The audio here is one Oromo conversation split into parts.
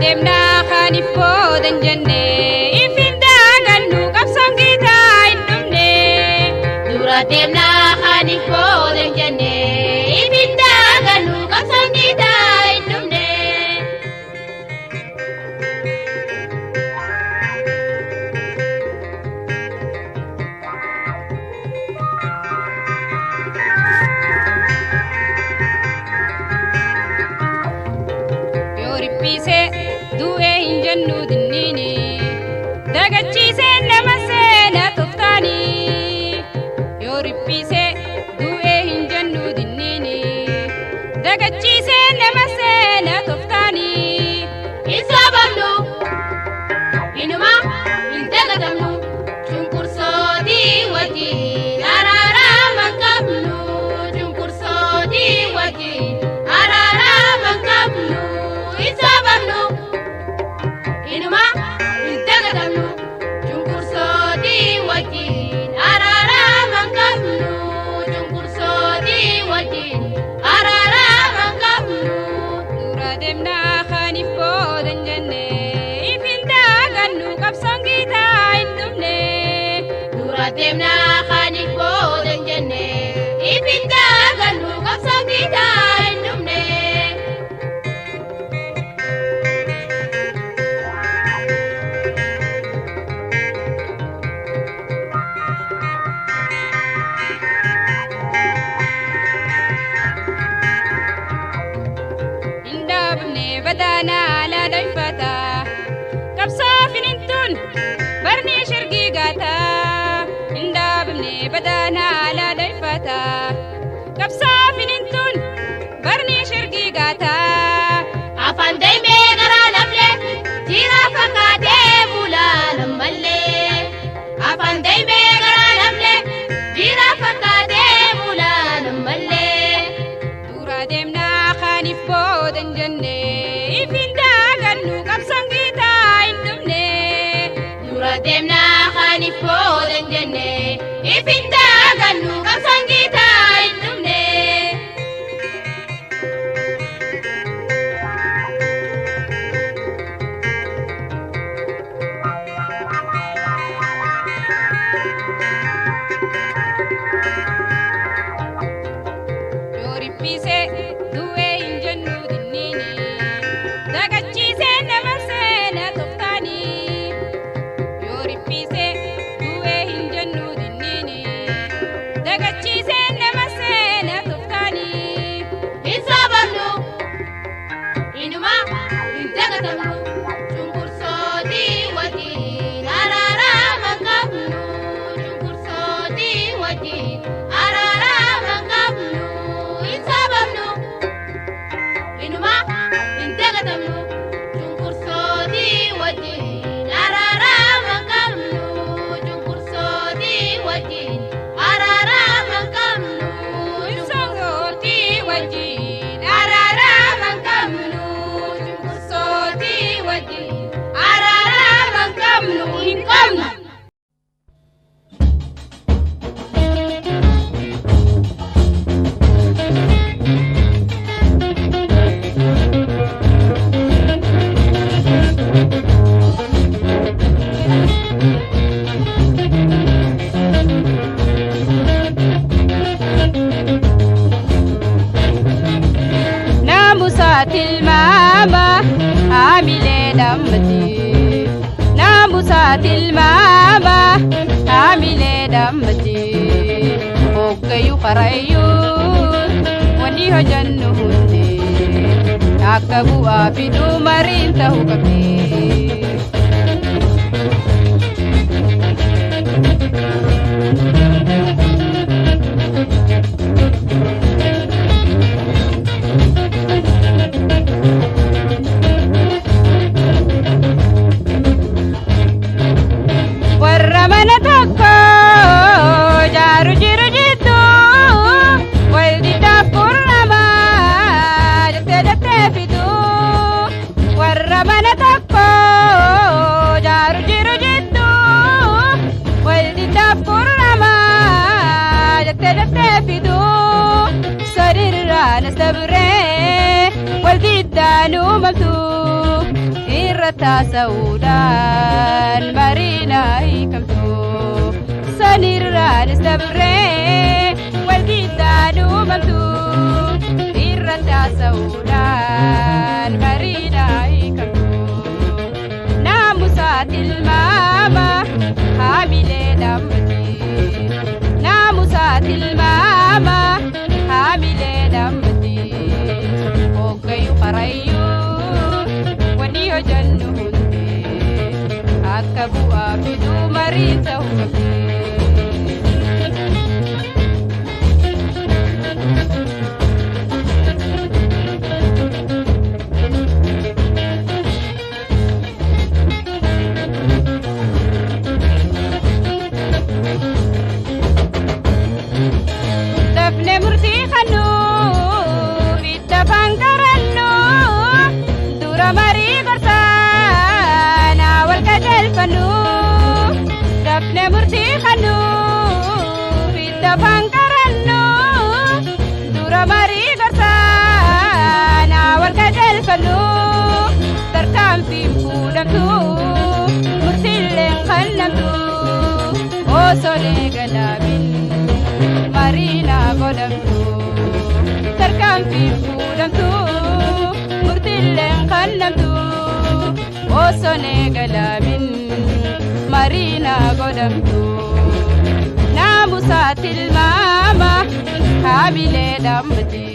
deemna kan ifoodan jenne ifindaangan nu qabsoon gitaa hin dhumne. Dura deemna kan ifoodan jenne ifindaangan nu qabsoon gitaa hin dhumne. Riphise du'ee hin jennu dinniini dagachiise nama seena toftaani. Yoo riphise du'ee hin jennu dinniini dagachiise nama seena toftaani. Isa babnu inuma hin dagatamnu cunqursootii wajjin araarama qabnu. Cunqursootii wajjin araarama qabnu. Isa babnu inuma hin dagatamnu cunqursootii wajjin araarama qabnu. Cunqursootii wajjin araarama qabnu. Dura deemna kan ifoodan jenne ifindaagan nu qabsoon gitaa hin dhumne. Dura deemna kan ifoodan jenne ifindaagan nu qabsoon gitaa hin dhumne. Indabne badana la doifata qabsoo finintun barni shirgi gata. Indabne badana la doifata qabsoo finintun barni shirgi gata. Afaan deemee garaa namle jira fakkaatee bula nammalle. Afaan deemee garaa namle jira fakkaatee bula nammalle. Dura deemna kan ifoodan jenne ifindaagan nu qabsoon gitaa hin dhumne. Dura deemna kan ifoodan jenne ifindaagan nu qabsoon gitaa hin dhumne. Yoo riphise du'ee hin jennu dinniini dagachiise nama seena toftaani. Yoo riphise du'ee hin jennu dinniini dagachiise nama seena toftaani. Isa babnu inuma hin dagatamnu cunqursootii wajjin araarama qabnu. Cunqursootii wajjin araarama qabnu. Isa babnu inuma hin dagatamnu cunqursootii wajjin araarama qabnu. Cunqursootii wajjin araarama qabnu. Cunqursootii wajjin araarama qabnu. Cunqursootii wajjin araarama qabnu hin qabnu. Namusatil mama hamile dammati. Namusatil mama hamile dammati. Hoggayu qarayyun wani hojannu hunde akka bu'aa fidu mariin ta'uu qabdi. Warra mana tokko jaaru jiru jittu wal diddaaf qurramaa jettee fidu. Warra mana tokko jaaru jiru jittu wal diddaaf qurramaa jettee fidu. Sarirraa nas dabree wal diddaan uumamtu taasa'uudhaan mariinaa hiikamtu sanirraan istabree walqixxaa dhuumamtu irra taasa'uudhaan mariinaa hiikamtu naamusaa tilmaama haamilee dhammati naamusaa tilmaama haamilee dhammati hoggayu qarayyuu wanni hojjannu hundi akka bu'aa fiduu marii ta'uu qabdi. Dafne murtii kannuu itti afaan qarannuu dura marii gorsaa naa wal qajeelfannuu. Dafne murtii kannuu itti afaan qarannuu dura marii gorsaa naa wal qajeelfannuu. Tarkaanfiin fuudhamtuu murtiileen kennamtuu osoo eegalaamin. Marina godhamtu tarkaanfiin fuudhamtu murtiileen kennamtu osoo eegalaamin Marina godhamtu naamusaa tilmaama haamilee dhammati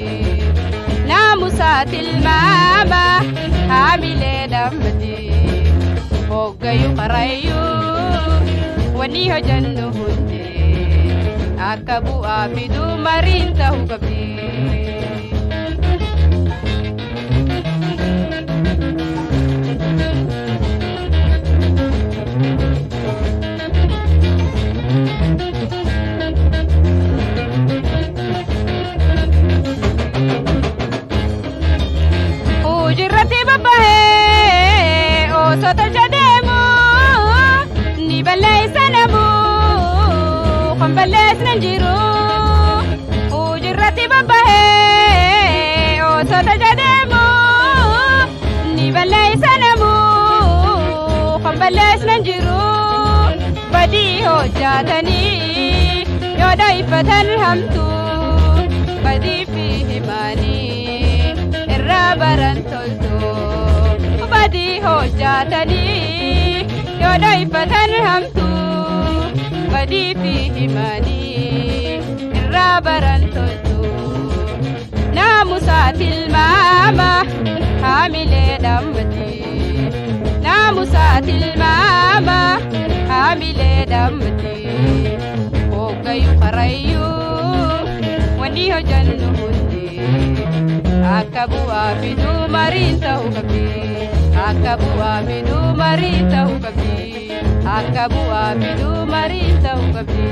naamusaa tilmaama haamilee dhammati hoggayu qarayyuu wanni hojjannu hundi akka bu'aa fiduu mariin ta'uu qabdi. Hojiirratti babbahee osoo tolcha deemu ni balleessa namuu kan balleessina jiru. Hojiirratti babbahee osoo tolcha deemu ni balleessa namuu kan balleessina jiru. Badii hojjaatanii yoo dho'ifatan hamtu badii fi himaanii irraa baran toltu. Badii hojjaatanii yoo dho'ifatan hamtu badii fi himaanii irraa baran toltu. Naamusaa tilmaama haamilee dhammati naamusaa tilmaama haamilee dhammati hoggayu qarayyuu wanni hojjannu hundi akka bu'aa fiduu mariin ta'uu qabdi. Akka bu'aa fiduu mariin ta'uu qabdi. Akka bu'aa fiduu mariin ta'uu qabdi.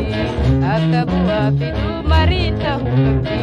Akka bu'aa fiduu mariin ta'uu qabdi.